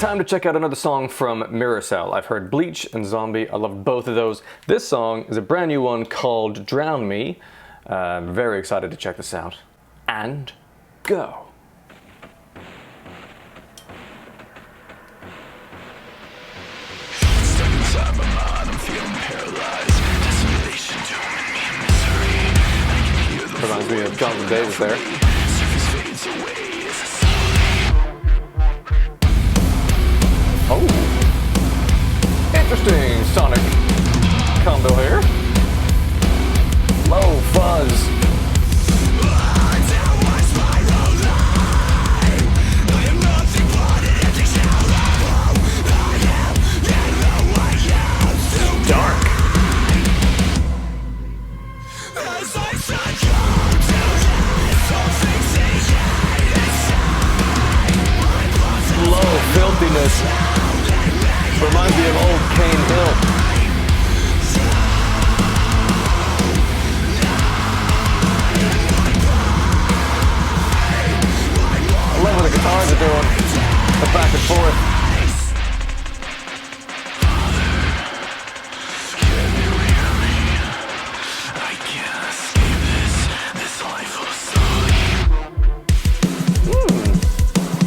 time to check out another song from Mirrorcell. I've heard Bleach and Zombie. I love both of those. This song is a brand new one called Drown Me. I'm very excited to check this out. And go. Stuck inside my mind, I'm feeling paralyzed. Desolation, doom, and me in misery. I can hear the Reminds me of Jonathan Davis there. surface fades away as I slowly. Oh, interesting sonic combo here. Low fuzz. Dark. Low filthiness. Reminds me of old Cane Hill. I love what the guitars are doing. The back and forth.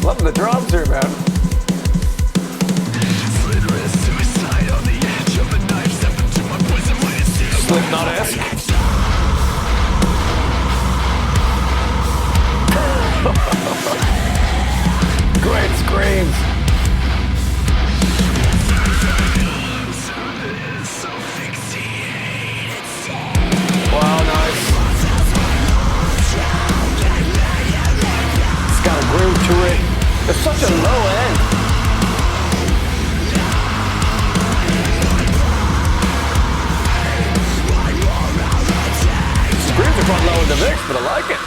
Love the drums here, man. Slipknot-esque. Great screams. Wow, nice. It's got a groove to it. It's such a low end. Screams are quite low in the mix, but I like it.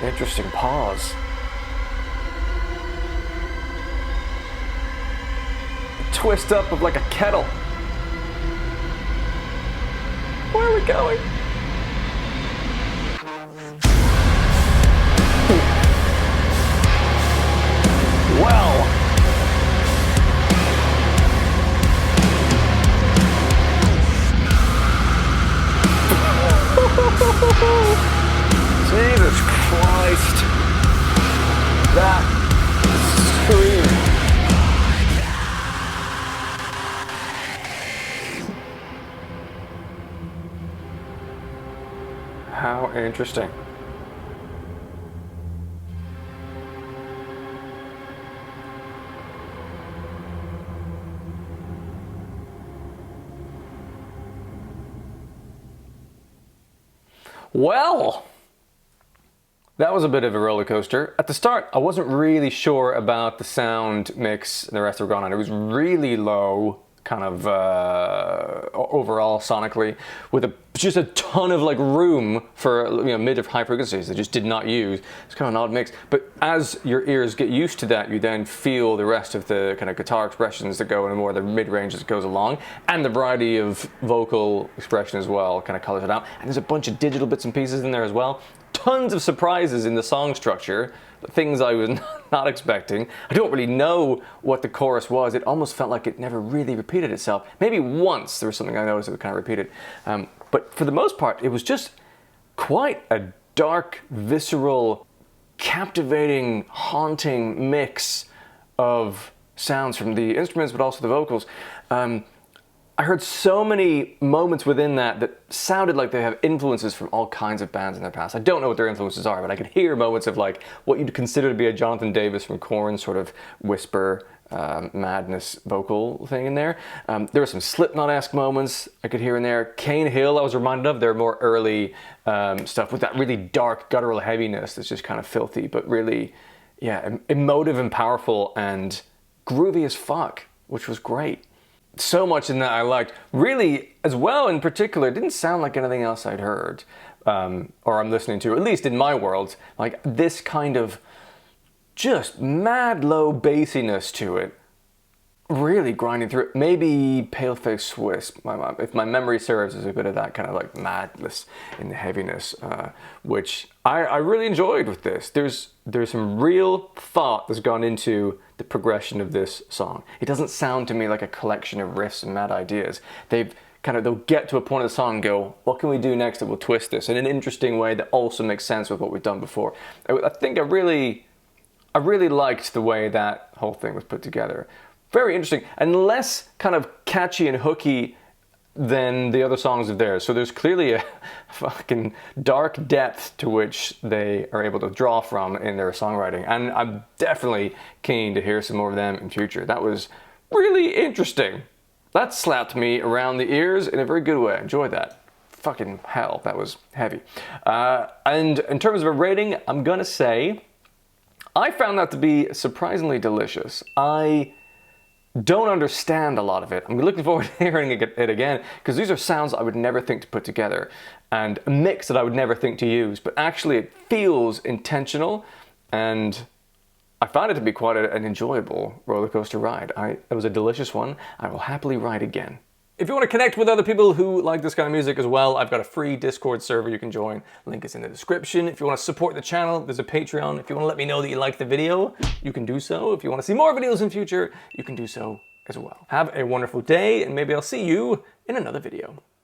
Interesting pause. A twist up of like a kettle. Where are we going? Well. Jesus Christ. That scream. How interesting. Well, that was a bit of a roller coaster. At the start, I wasn't really sure about the sound mix and the rest were gone on. It was really low, kind of overall sonically, with just a ton of like room for mid to high frequencies that just did not use. It's kind of an odd mix. But as your ears get used to that, you then feel the rest of the kind of guitar expressions that go in more the mid range as it goes along, and the variety of vocal expression as well kind of colors it out. And there's a bunch of digital bits and pieces in there as well. Tons of surprises in the song structure, things I was not expecting. I don't really know what the chorus was. It almost felt like it never really repeated itself. Maybe once there was something I noticed that kind of repeated. But for the most part, it was just quite a dark, visceral, captivating, haunting mix of sounds from the instruments, but also the vocals. I heard so many moments within that sounded like they have influences from all kinds of bands in their past. I don't know what their influences are, but I could hear moments of like what you'd consider to be a Jonathan Davis from Korn sort of whisper, madness vocal thing in there. There were some Slipknot-esque moments I could hear in there. Cane Hill I was reminded of. Their more early stuff with that really dark guttural heaviness that's just kind of filthy, but really, yeah, emotive and powerful and groovy as fuck, which was great. So much in that I liked. Really, as well in particular, it didn't sound like anything else I'd heard or I'm listening to, at least in my world. Like this kind of just mad low bassiness to it really grinding through it. Maybe Paleface Swiss, if my memory serves, is a bit of that kind of like madness in the heaviness, which I really enjoyed with this. There's some real thought that's gone into the progression of this song. It doesn't sound to me like a collection of riffs and mad ideas. They'll get to a point of the song and go, what can we do next that will twist this in an interesting way that also makes sense with what we've done before. I think I really liked the way that whole thing was put together. Very interesting, and less kind of catchy and hooky than the other songs of theirs. So there's clearly a fucking dark depth to which they are able to draw from in their songwriting. And I'm definitely keen to hear some more of them in future. That was really interesting. That slapped me around the ears in a very good way. I enjoyed that. Fucking hell, that was heavy. And in terms of a rating, I'm gonna say I found that to be surprisingly delicious. I don't understand a lot of it. I'm looking forward to hearing it again, because these are sounds I would never think to put together and a mix that I would never think to use, but actually it feels intentional, and I found it to be quite an enjoyable roller coaster ride. It was a delicious one. I will happily ride again. If you want to connect with other people who like this kind of music as well, I've got a free Discord server you can join. Link is in the description. If you want to support the channel, there's a Patreon. If you want to let me know that you liked the video, you can do so. If you want to see more videos in future, you can do so as well. Have a wonderful day, and maybe I'll see you in another video.